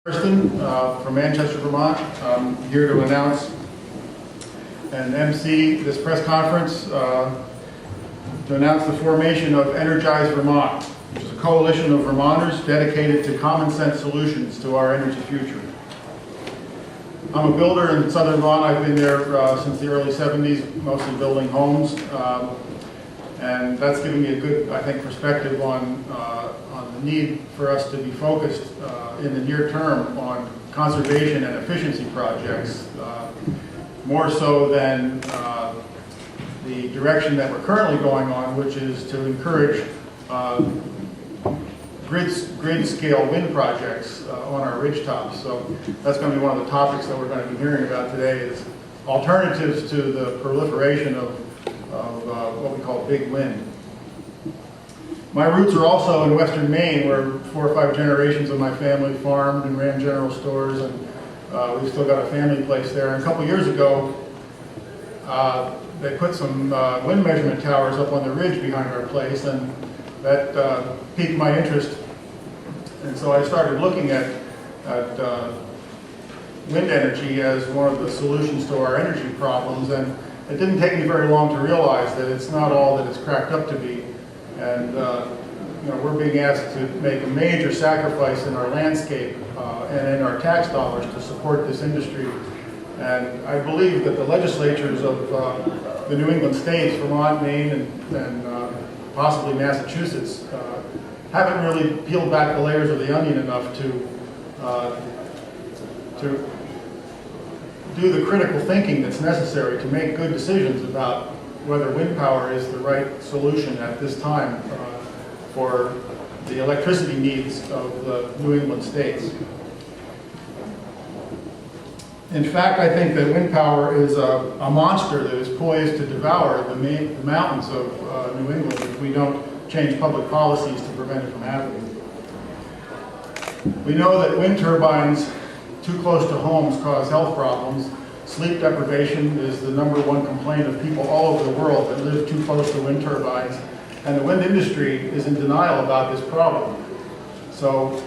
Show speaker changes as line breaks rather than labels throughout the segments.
From Manchester, Vermont. I'm here to announce and MC this press conference to announce the formation of Energize Vermont, which is a coalition of Vermonters dedicated to common sense solutions to our energy future. I'm a builder in southern Vermont. I've been there since the early 70s, mostly building homes, and that's given me a good, I think, perspective on the need for us to be focused in the near term on conservation and efficiency projects, more so than the direction that we're currently going on, which is to encourage grid scale wind projects on our ridge tops. So that's going to be one of the topics that we're going to be hearing about today, is alternatives to the proliferation of what we call big wind. My roots are also in western Maine, where 4 or 5 generations of my family farmed and ran general stores, and we've still got a family place there. And a couple years ago, they put some wind measurement towers up on the ridge behind our place, and that piqued my interest. And so I started looking at wind energy as one of the solutions to our energy problems, and it didn't take me very long to realize that it's not all that it's cracked up to be. And we're being asked to make a major sacrifice in our landscape and in our tax dollars to support this industry. And I believe that the legislatures of the New England states, Vermont, Maine, and possibly Massachusetts, haven't really peeled back the layers of the onion enough to do the critical thinking that's necessary to make good decisions about whether wind power is the right solution at this time for the electricity needs of the New England states. In fact, I think that wind power is a monster that is poised to devour the mountains of New England if we don't change public policies to prevent it from happening. We know that wind turbines too close to homes cause health problems. Sleep deprivation is the #1 complaint of people all over the world that live too close to wind turbines, and the wind industry is in denial about this problem. So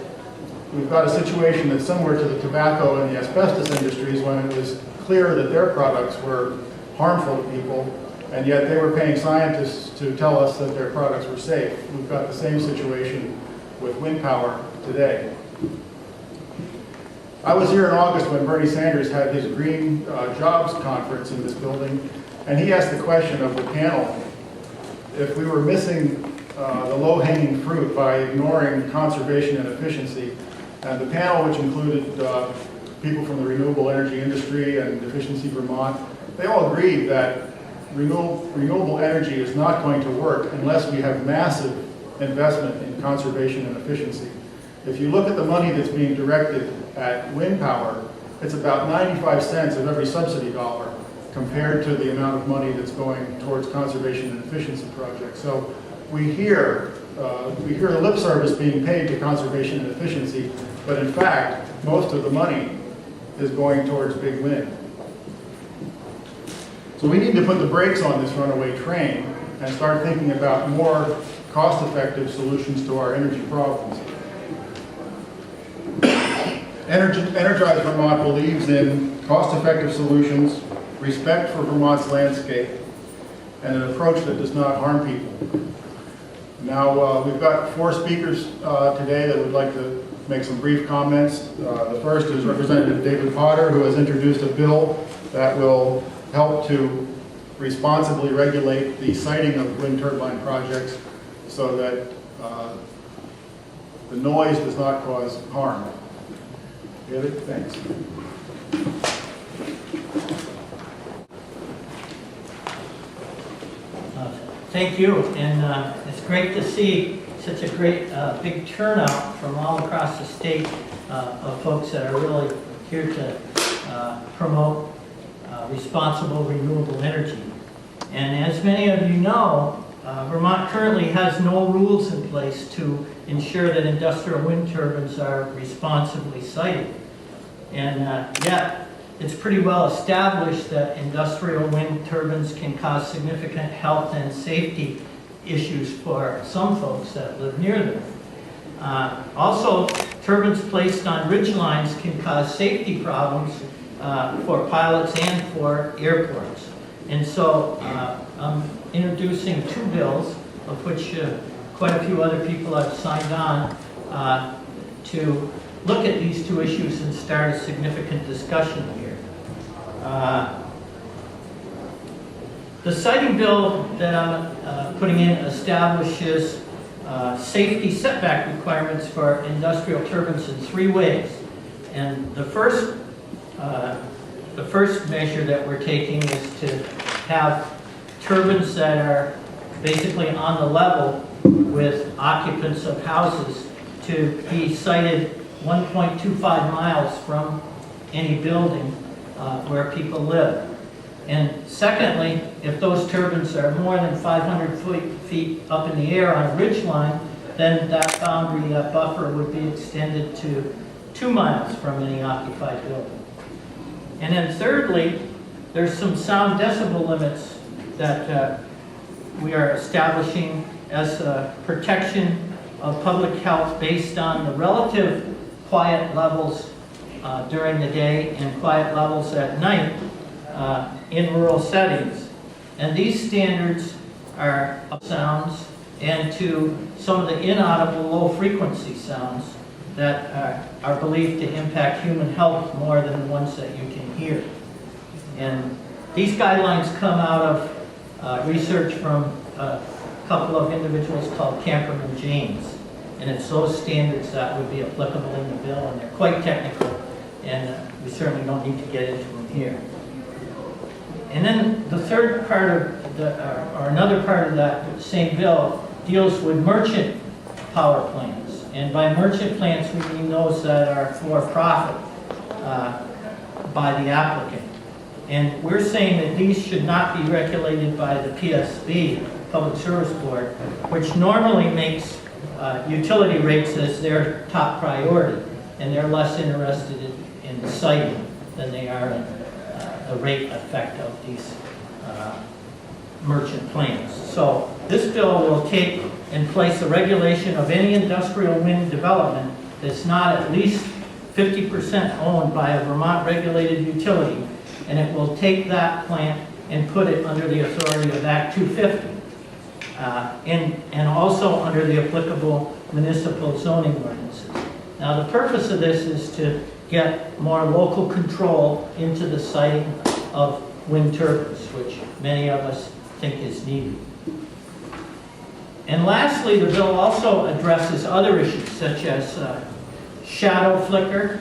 we've got a situation that's similar to the tobacco and the asbestos industries, when it was clear that their products were harmful to people, and yet they were paying scientists to tell us that their products were safe. We've got the same situation with wind power today. I was here in August when Bernie Sanders had his Green Jobs conference in this building, and he asked the question of the panel if we were missing the low-hanging fruit by ignoring conservation and efficiency. And the panel, which included people from the renewable energy industry and Efficiency Vermont, they all agreed that renewable energy is not going to work unless we have massive investment in conservation and efficiency. If you look at the money that's being directed at wind power, it's about 95 cents of every subsidy dollar compared to the amount of money that's going towards conservation and efficiency projects. So we hear the lip service being paid to conservation and efficiency, but in fact, most of the money is going towards big wind. So we need to put the brakes on this runaway train and start thinking about more cost-effective solutions to our energy problems. Energize Vermont believes in cost-effective solutions, respect for Vermont's landscape, and an approach that does not harm people. Now, we've got 4 speakers today that would like to make some brief comments. The first is Representative David Potter, who has introduced a bill that will help to responsibly regulate the siting of wind turbine projects so that the noise does not cause harm. David, thanks.
Thank you, and it's great to see such a great big turnout from all across the state of folks that are really here to promote responsible renewable energy. And as many of you know, Vermont currently has no rules in place to ensure that industrial wind turbines are responsibly sited. And yet, it's pretty well established that industrial wind turbines can cause significant health and safety issues for some folks that live near them. Also, turbines placed on ridge lines can cause safety problems for pilots and for airports. And so I'm introducing two bills, of which quite a few other people have signed on, to look at these two issues and start a significant discussion here. The siting bill that I'm putting in establishes safety setback requirements for industrial turbines in three ways. And the first measure that we're taking is to have turbines that are basically on the level with occupants of houses to be sited 1.25 miles from any building where people live. And secondly, if those turbines are more than 500 feet up in the air on a ridge line, then that boundary, that buffer would be extended to 2 miles from any occupied building. And then thirdly, there's some sound decibel limits that we are establishing as a protection of public health based on the relative quiet levels during the day and quiet levels at night in rural settings. And these standards are sounds and to some of the inaudible low frequency sounds that are believed to impact human health more than the ones that you can hear. And these guidelines come out of research from a couple of individuals called Camperman and James. And it's those standards that would be applicable in the bill, and they're quite technical, and we certainly don't need to get into them here. And then the third part of or another part of that same bill deals with merchant power plants. And by merchant plants, we mean those that are for profit by the applicant. And we're saying that these should not be regulated by the PSB, Public Service Board, which normally makes utility rates as their top priority. And they're less interested in siting than they are in the rate effect of these merchant plants. So this bill will take in place a regulation of any industrial wind development that's not at least 50% owned by a Vermont regulated utility, and it will take that plant and put it under the authority of Act 250, and also under the applicable municipal zoning ordinances. Now the purpose of this is to get more local control into the siting of wind turbines, which many of us think is needed. And lastly, the bill also addresses other issues such as shadow flicker,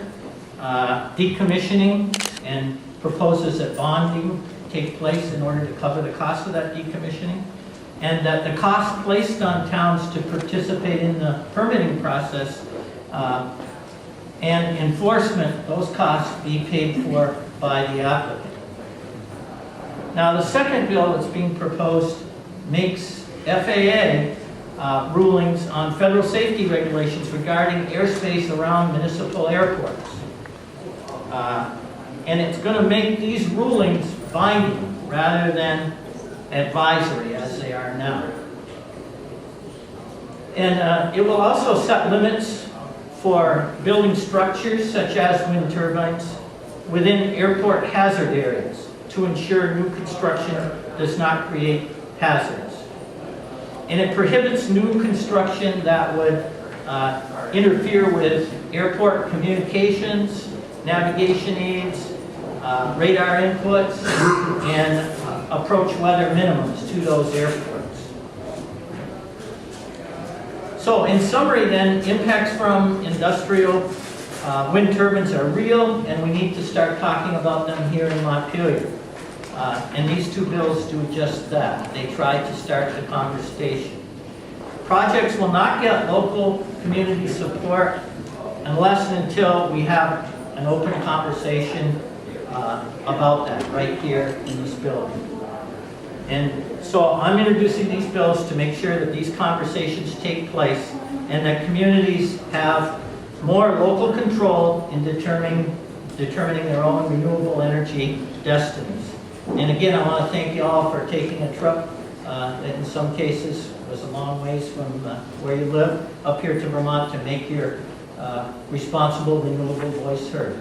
decommissioning, and proposes that bonding take place in order to cover the cost of that decommissioning, and that the cost placed on towns to participate in the permitting process and enforcement, those costs be paid for by the applicant. Now, the second bill that's being proposed makes FAA rulings on federal safety regulations regarding airspace around municipal airports. And it's going to make these rulings binding rather than advisory as they are now. And it will also set limits for building structures such as wind turbines within airport hazard areas to ensure new construction does not create hazards. And it prohibits new construction that would interfere with airport communications, navigation aids, radar inputs, and approach weather minimums to those airports. So in summary then, impacts from industrial wind turbines are real, and we need to start talking about them here in Montpelier. And these two bills do just that. They try to start the conversation. Projects will not get local community support unless and until we have an open conversation about that right here in this building. And so I'm introducing these bills to make sure that these conversations take place and that communities have more local control in determining their own renewable energy destinies. And again, I want to thank you all for taking a trip that in some cases was a long ways from where you live up here to Vermont to make your responsible, renewable voice heard.